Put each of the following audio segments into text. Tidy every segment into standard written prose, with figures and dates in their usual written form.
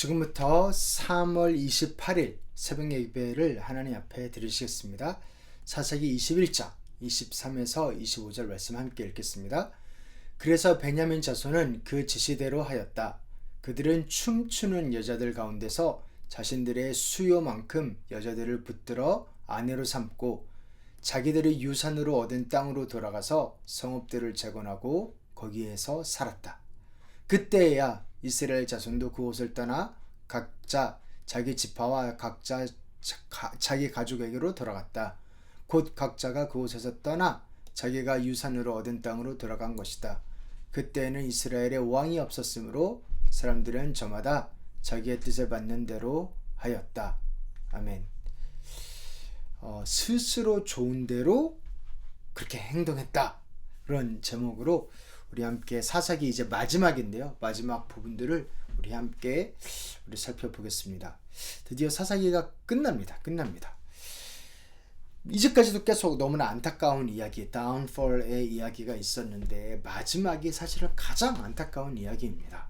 지금부터 3월 28일 새벽 예배를 하나님 앞에 드리시겠습니다. 사사기 21장 23에서 25절 말씀 함께 읽겠습니다. 그래서 베냐민 자손은 그 지시대로 하였다. 그들은 춤추는 여자들 가운데서 자신들의 수요만큼 여자들을 붙들어 아내로 삼고 자기들의 유산으로 얻은 땅으로 돌아가서 성읍들을 재건하고 거기에서 살았다. 그때야 이스라엘 자손도 그곳을 떠나 각자 자기 지파와 각자 자기 가족에게로 돌아갔다. 곧 각자가 그곳에서 떠나 자기가 유산으로 얻은 땅으로 돌아간 것이다. 그때에는 이스라엘에 왕이 없었으므로 사람들은 저마다 자기의 뜻을 받는 대로 하였다. 아멘. 스스로 좋은 대로 그렇게 행동했다. 그런 제목으로 우리 함께 사사기 이제 마지막인데요. 마지막 부분들을 우리 함께 살펴보겠습니다. 드디어 사사기가 끝납니다. 이제까지도 계속 너무나 안타까운 이야기, 다운폴의 이야기가 있었는데 마지막이 사실은 가장 안타까운 이야기입니다.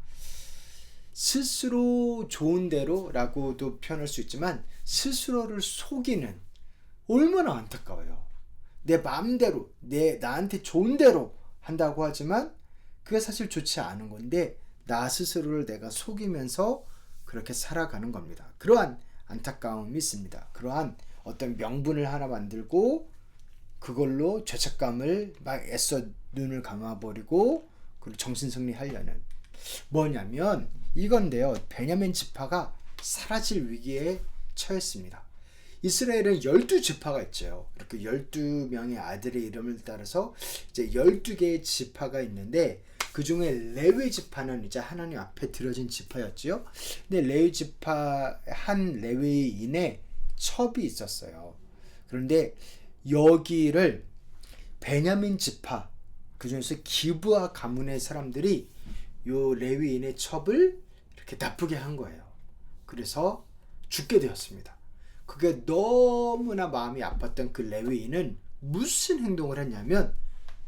스스로 좋은 대로라고도 표현할 수 있지만 스스로를 속이는, 얼마나 안타까워요. 내 마음대로, 나한테 좋은 대로 한다고 하지만 그게 사실 좋지 않은 건데 나 스스로를 내가 속이면서 그렇게 살아가는 겁니다. 그러한 안타까움이 있습니다. 그러한 어떤 명분을 하나 만들고 그걸로 죄책감을 막 애써 눈을 감아버리고 그리고 정신승리하려는, 뭐냐면 이건데요. 베냐민 지파가 사라질 위기에 처했습니다. 이스라엘은 12지파가 있죠. 이렇게 12명의 아들의 이름을 따라서 이제 12개의 지파가 있는데 그 중에 레위 지파는 이제 하나님 앞에 드려진 지파였지요. 근데 레위 지파 한 레위인의 첩이 있었어요. 그런데 여기를 베냐민 지파, 그 중에서 기브아 가문의 사람들이 요 레위인의 첩을 이렇게 나쁘게 한 거예요. 그래서 죽게 되었습니다. 그게 너무나 마음이 아팠던 그 레위인은 무슨 행동을 했냐면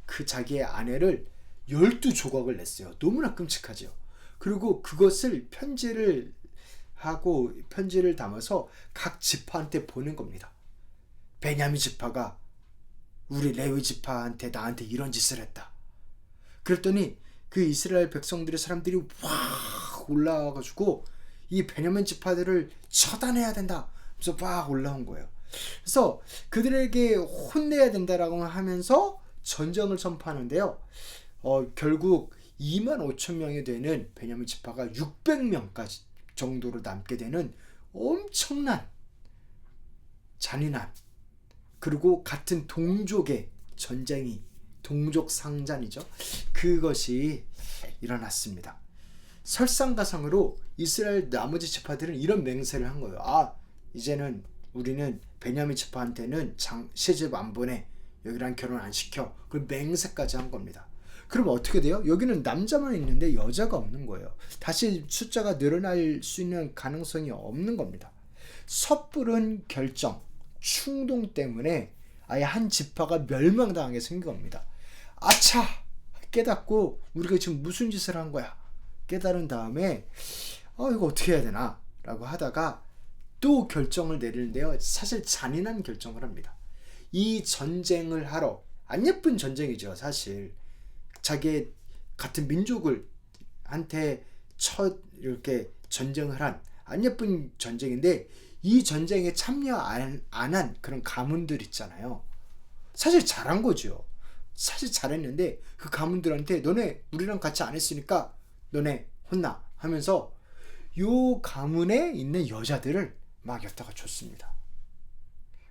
그 자기의 아내를 12조각을 냈어요. 너무나 끔찍하죠. 그리고 그것을 편지를 담아서 각 지파한테 보낸 겁니다. 베냐민 지파가 우리 레위 지파한테 나한테 이런 짓을 했다. 그랬더니 그 이스라엘 백성들의 사람들이 확 올라와가지고 이 베냐민 지파들을 처단해야 된다. 그래서 막 올라온 거예요. 그래서 그들에게 혼내야 된다라고 하면서 전쟁을 선포하는데요. 결국 25,000명이 되는 베냐민 지파가 600명까지 정도로 남게 되는 엄청난 잔인한, 그리고 같은 동족의 전쟁이, 동족 상잔이죠. 그것이 일어났습니다. 설상가상으로 이스라엘 나머지 지파들은 이런 맹세를 한 거예요. 이제는 우리는 베냐민 지파한테는 시집 안 보내, 여기랑 결혼 안 시켜. 그 맹세까지 한 겁니다. 그럼 어떻게 돼요? 여기는 남자만 있는데 여자가 없는 거예요. 다시 숫자가 늘어날 수 있는 가능성이 없는 겁니다. 섣부른 결정, 충동 때문에 아예 한 지파가 멸망당하게 생긴 겁니다. 아차! 깨닫고 우리가 지금 무슨 짓을 한 거야? 깨달은 다음에 이거 어떻게 해야 되나? 라고 하다가 또 결정을 내리는데요. 사실 잔인한 결정을 합니다. 이 전쟁을 하러, 안 예쁜 전쟁이죠. 사실 자기의 같은 민족을 한테 이렇게 전쟁을 한 안 예쁜 전쟁인데 이 전쟁에 참여 안 한 그런 가문들 있잖아요. 사실 잘한 거죠. 사실 잘했는데 그 가문들한테 너네 우리랑 같이 안 했으니까 너네 혼나 하면서 요 가문에 있는 여자들을 막 여기다가 줬습니다.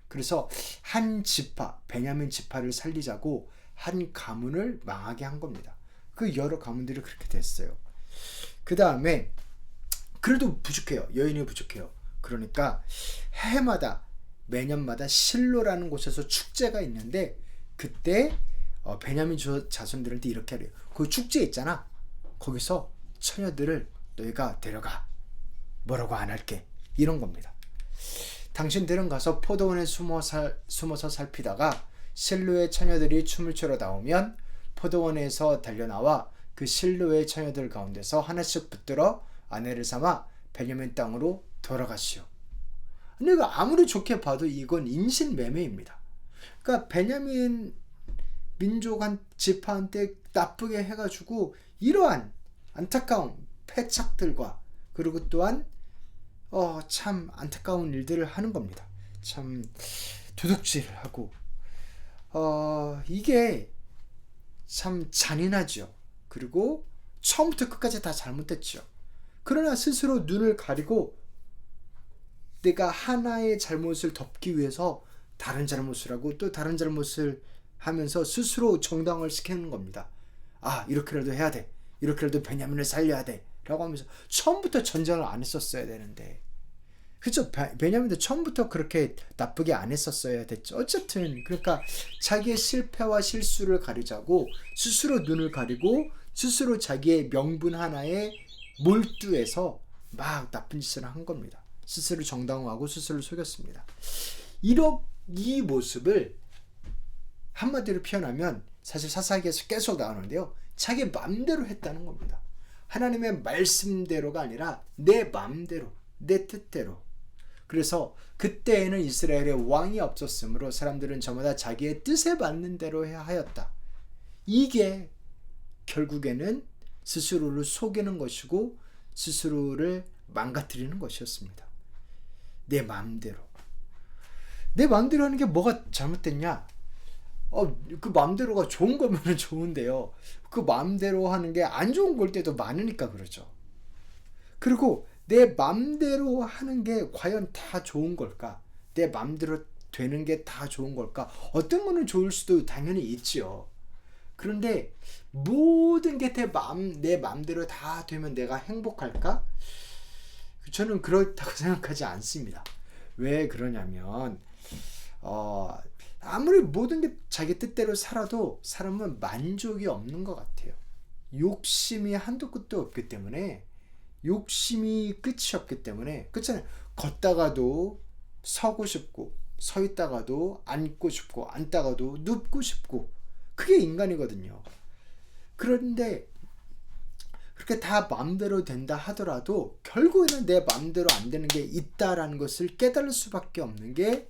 그래서 한 지파, 베냐민 지파를 살리자고 한 가문을 망하게 한 겁니다. 그 여러 가문들이 그렇게 됐어요. 그 다음에 그래도 부족해요. 여인이 부족해요. 그러니까 해마다, 매년마다 실로라는 곳에서 축제가 있는데 그때 베냐민 자손들한테 이렇게 하래요. 그 축제 있잖아. 거기서 처녀들을 너희가 데려가. 뭐라고 안 할게. 이런 겁니다. 당신들은 가서 포도원에 숨어서 살피다가 실로의 처녀들이 춤을 추러 나오면 포도원에서 달려나와 그 실로의 처녀들 가운데서 하나씩 붙들어 아내를 삼아 베냐민 땅으로 돌아가시오. 근데 이거 아무리 좋게 봐도 이건 인신매매입니다. 그러니까 베냐민 민족 한 지파한테 나쁘게 해가지고 이러한 안타까운 패착들과 그리고 또한 참 안타까운 일들을 하는 겁니다. 참 도둑질을 하고 이게 참 잔인하죠. 그리고 처음부터 끝까지 다 잘못됐죠. 그러나 스스로 눈을 가리고 내가 하나의 잘못을 덮기 위해서 다른 잘못을 하고 또 다른 잘못을 하면서 스스로 정당을 시키는 겁니다. 이렇게라도 해야 돼. 이렇게라도 베냐민을 살려야 돼. 라고 하면서 처음부터 전쟁을 안 했었어야 되는데, 그렇죠? 베냐민도 처음부터 그렇게 나쁘게 안 했었어야 됐죠. 어쨌든 그러니까 자기의 실패와 실수를 가리자고 스스로 눈을 가리고 스스로 자기의 명분 하나에 몰두해서 막 나쁜 짓을 한 겁니다. 스스로 정당화하고 스스로 속였습니다. 이 모습을 한마디로 표현하면 사실 사사기에서 계속 나오는데요. 자기 맘대로 했다는 겁니다. 하나님의 말씀대로가 아니라 내 맘대로, 내 뜻대로. 그래서 그때에는 이스라엘의 왕이 없었으므로 사람들은 저마다 자기의 뜻에 맞는 대로 해야 하였다. 이게 결국에는 스스로를 속이는 것이고 스스로를 망가뜨리는 것이었습니다. 내 마음대로. 내 마음대로 하는 게 뭐가 잘못됐냐? 그 마음대로가 좋은 거면 좋은데요. 그 마음대로 하는 게 안 좋은 걸 때도 많으니까 그렇죠. 그리고 내 마음대로 하는 게 과연 다 좋은 걸까? 내 마음대로 되는 게 다 좋은 걸까? 어떤 거는 좋을 수도 당연히 있지요. 그런데 모든 게 내 마음대로 다 되면 내가 행복할까? 저는 그렇다고 생각하지 않습니다. 왜 그러냐면 아무리 모든 게 자기 뜻대로 살아도 사람은 만족이 없는 것 같아요. 욕심이 한도 끝도 없기 때문에, 욕심이 끝이 없기 때문에, 그렇잖아요. 걷다가도 서고 싶고, 서 있다가도 앉고 싶고, 앉다가도 눕고 싶고, 그게 인간이거든요. 그런데 그렇게 다 마음대로 된다 하더라도 결국에는 내 마음대로 안 되는 게 있다라는 것을 깨달을 수밖에 없는 게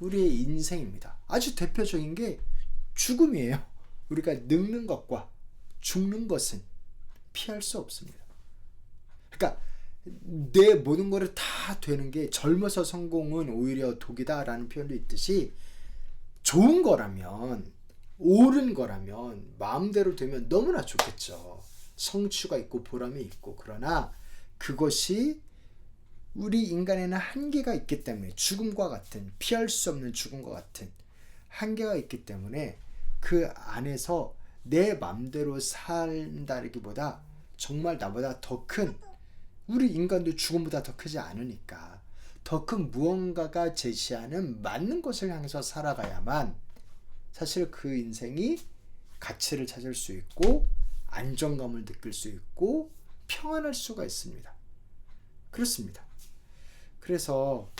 우리의 인생입니다. 아주 대표적인 게 죽음이에요. 우리가 늙는 것과 죽는 것은 피할 수 없습니다. 그러니까 내 모든 거를 다 되는 게, 젊어서 성공은 오히려 독이다라는 표현도 있듯이, 좋은 거라면, 옳은 거라면, 마음대로 되면 너무나 좋겠죠. 성취가 있고 보람이 있고. 그러나 그것이 우리 인간에는 한계가 있기 때문에, 죽음과 같은, 피할 수 없는 죽음과 같은 한계가 있기 때문에 그 안에서 내 맘대로 산다기보다 정말 나보다 더 큰, 우리 인간도 죽음보다 더 크지 않으니까 더 큰 무언가가 제시하는 맞는 것을 향해서 살아가야만 사실 그 인생이 가치를 찾을 수 있고 안정감을 느낄 수 있고 평안할 수가 있습니다. 그렇습니다. 그래서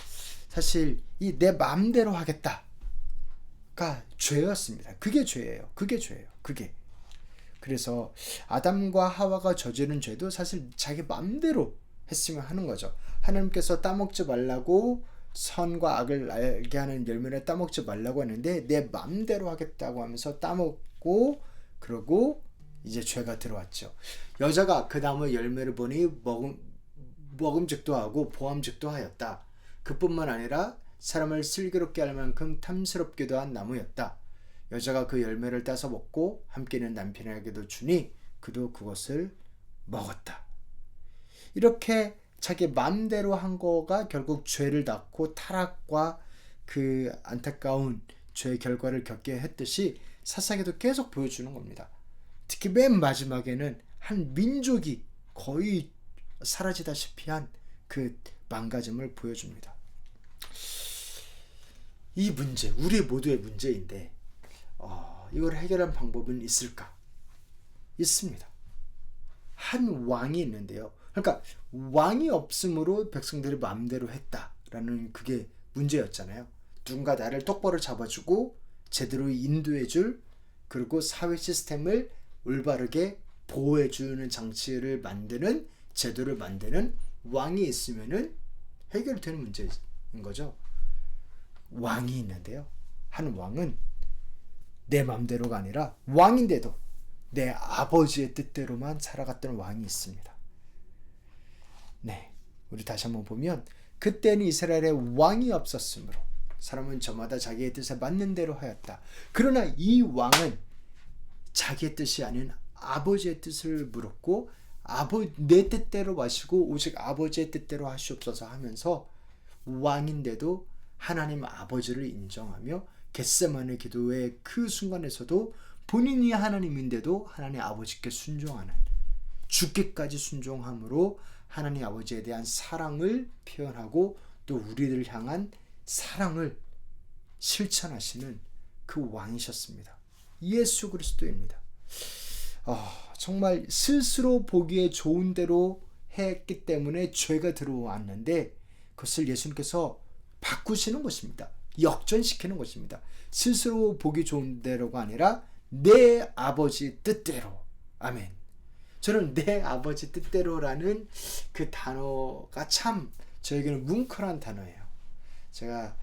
사실 이 내 마음대로 하겠다가 죄였습니다. 그게 죄예요. 그게. 그래서 아담과 하와가 저지른 죄도 사실 자기 마음대로 했으면 하는 거죠. 하나님께서 따먹지 말라고, 선과 악을 알게 하는 열매를 따먹지 말라고 했는데 내 마음대로 하겠다고 하면서 따먹고, 그러고 이제 죄가 들어왔죠. 여자가 그 나무 열매를 보니 먹음직도 하고 보암직도 하였다. 그뿐만 아니라 사람을 슬기롭게 할 만큼 탐스럽기도 한 나무였다. 여자가 그 열매를 따서 먹고 함께 있는 남편에게도 주니 그도 그것을 먹었다. 이렇게 자기 마음대로 한 거가 결국 죄를 낳고 타락과 그 안타까운 죄의 결과를 겪게 했듯이 사사기도 계속 보여주는 겁니다. 특히 맨 마지막에는 한 민족이 거의 사라지다시피 한 그 망가짐을 보여줍니다. 이 문제, 우리 모두의 문제인데 이걸 해결할 방법은 있을까? 있습니다. 한 왕이 있는데요. 그러니까 왕이 없으므로 백성들이 마음대로 했다라는 그게 문제였잖아요. 누군가 나를 똑바로 잡아주고 제대로 인도해줄, 그리고 사회 시스템을 올바르게 보호해주는 장치를 만드는, 제도를 만드는 왕이 있으면은 해결되는 문제인 거죠. 왕이 있는데요. 한 왕은 내 맘대로가 아니라 왕인데도 내 아버지의 뜻대로만 살아갔던 왕이 있습니다. 네, 우리 다시 한번 보면 그때는 이스라엘에 왕이 없었으므로 사람은 저마다 자기의 뜻에 맞는 대로 하였다. 그러나 이 왕은 자기의 뜻이 아닌 아버지의 뜻을 물었고 내 뜻대로 마시고 오직 아버지의 뜻대로 하시옵소서 하면서 왕인데도 하나님 아버지를 인정하며 겟세마네 기도의 그 순간에서도 본인이 하나님인데도 하나님 아버지께 순종하는, 죽기까지 순종함으로 하나님 아버지에 대한 사랑을 표현하고 또 우리를 향한 사랑을 실천하시는 그 왕이셨습니다. 예수 그리스도입니다. 정말 스스로 보기에 좋은 대로 했기 때문에 죄가 들어왔는데 그것을 예수님께서 바꾸시는 것입니다. 역전시키는 것입니다. 스스로 보기 좋은 대로가 아니라 내 아버지 뜻대로. 아멘. 저는 내 아버지 뜻대로라는 그 단어가 참 저에게는 뭉클한 단어예요. 제가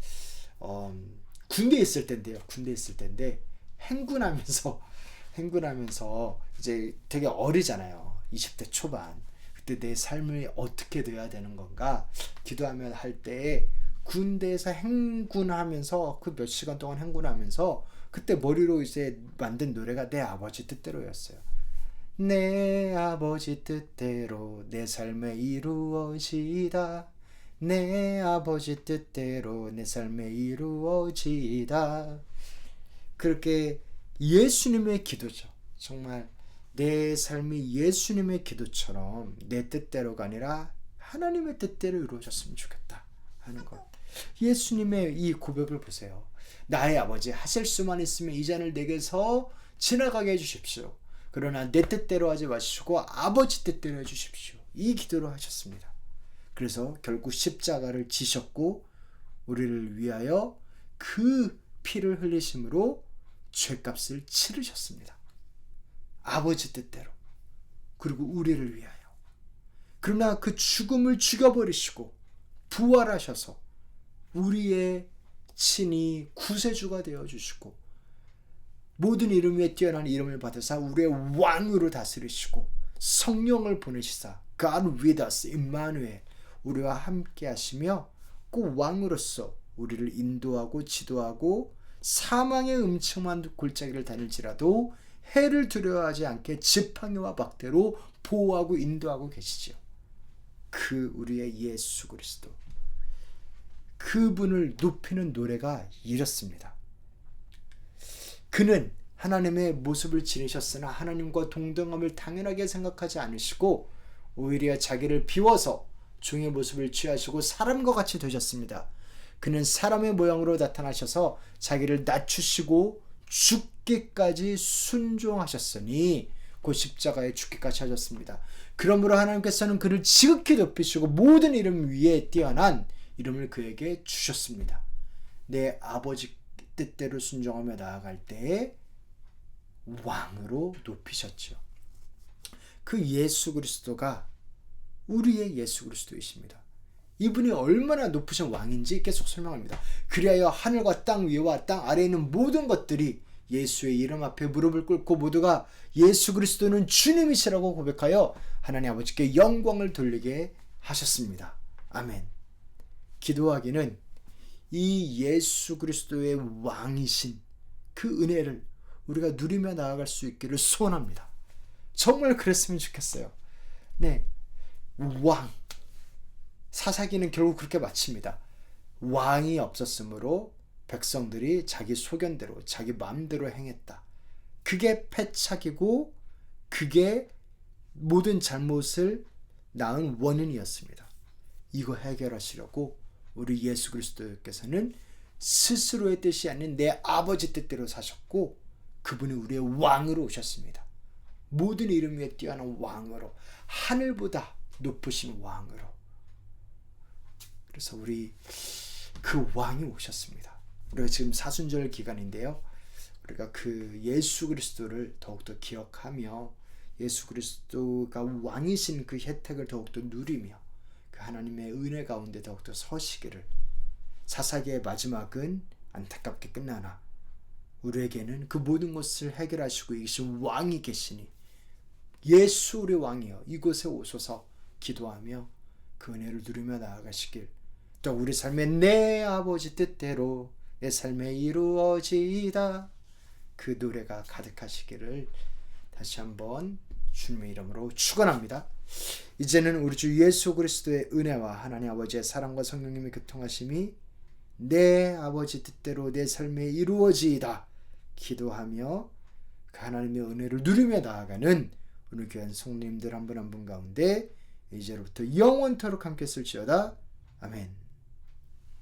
군대에 있을 때인데요. 행군하면서 이제 되게 어리잖아요. 20대 초반. 그때 내 삶이 어떻게 돼야 되는 건가 기도하면 할 때 군대에서 행군하면서 그 몇 시간 동안 행군하면서 그때 머리로 이제 만든 노래가 내 아버지 뜻대로였어요. 내 아버지 뜻대로 내 삶에 이루어지다. 내 아버지 뜻대로 내 삶에 이루어지다. 그렇게 예수님의 기도죠. 정말 내 삶이 예수님의 기도처럼 내 뜻대로가 아니라 하나님의 뜻대로 이루어졌으면 좋겠다 하는 것. 예수님의 이 고백을 보세요. 나의 아버지, 하실 수만 있으면 이 잔을 내게서 지나가게 해주십시오. 그러나 내 뜻대로 하지 마시고 아버지 뜻대로 해주십시오. 이 기도를 하셨습니다. 그래서 결국 십자가를 지셨고 우리를 위하여 그 피를 흘리심으로 죄값을 치르셨습니다. 아버지 뜻대로. 그리고 우리를 위하여. 그러나 그 죽음을 죽여버리시고 부활하셔서 우리의 친히 구세주가 되어주시고 모든 이름 위에 뛰어난 이름을 받으사 우리의 왕으로 다스리시고 성령을 보내시사 God with us, 임마누엘, 우리와 함께 하시며 그 왕으로서 우리를 인도하고 지도하고 사망의 음침한 골짜기를 다닐지라도 해를 두려워하지 않게 지팡이와 막대로 보호하고 인도하고 계시지요. 그 우리의 예수 그리스도, 그분을 높이는 노래가 이렇습니다. 그는 하나님의 모습을 지니셨으나 하나님과 동등함을 당연하게 생각하지 않으시고 오히려 자기를 비워서 종의 모습을 취하시고 사람과 같이 되셨습니다. 그는 사람의 모양으로 나타나셔서 자기를 낮추시고 죽기까지 순종하셨으니 곧 십자가에 죽기까지 하셨습니다. 그러므로 하나님께서는 그를 지극히 높이시고 모든 이름 위에 뛰어난 이름을 그에게 주셨습니다. 내 아버지 뜻대로 순종하며 나아갈 때에 왕으로 높이셨죠. 그 예수 그리스도가 우리의 예수 그리스도이십니다. 이분이 얼마나 높으신 왕인지 계속 설명합니다. 그리하여 하늘과 땅 위와 땅 아래에 있는 모든 것들이 예수의 이름 앞에 무릎을 꿇고 모두가 예수 그리스도는 주님이시라고 고백하여 하나님 아버지께 영광을 돌리게 하셨습니다. 아멘. 기도하기는 이 예수 그리스도의 왕이신 그 은혜를 우리가 누리며 나아갈 수 있기를 소원합니다. 정말 그랬으면 좋겠어요. 네, 왕. 사사기는 결국 그렇게 마칩니다. 왕이 없었으므로 백성들이 자기 소견대로 자기 마음대로 행했다. 그게 패착이고 그게 모든 잘못을 낳은 원인이었습니다. 이거 해결하시려고 우리 예수 그리스도께서는 스스로의 뜻이 아닌 내 아버지 뜻대로 사셨고 그분이 우리의 왕으로 오셨습니다. 모든 이름 위에 뛰어난 왕으로, 하늘보다 높으신 왕으로. 그래서 우리 그 왕이 오셨습니다. 우리가 지금 사순절 기간인데요. 우리가 그 예수 그리스도를 더욱더 기억하며 예수 그리스도가 왕이신 그 혜택을 더욱더 누리며 그 하나님의 은혜 가운데 더욱더 서시기를. 사사기의 마지막은 안타깝게 끝나나 우리에게는 그 모든 것을 해결하시고 이기신 왕이 계시니 예수 우리 왕이여 이곳에 오소서 기도하며 그 은혜를 누리며 나아가시길. 또 우리 삶에 내 아버지 뜻대로 내 삶에 이루어지이다 그 노래가 가득하시기를 다시 한번 주님의 이름으로 축원합니다. 이제는 우리 주 예수 그리스도의 은혜와 하나님 아버지의 사랑과 성령님의 교통하심이 내 아버지 뜻대로 내 삶에 이루어지이다 기도하며 그 하나님의 은혜를 누리며 나아가는 오늘 귀한 성도님들 한 분 한 분 가운데 이제로부터 영원토록 함께 있을지어다. 아멘.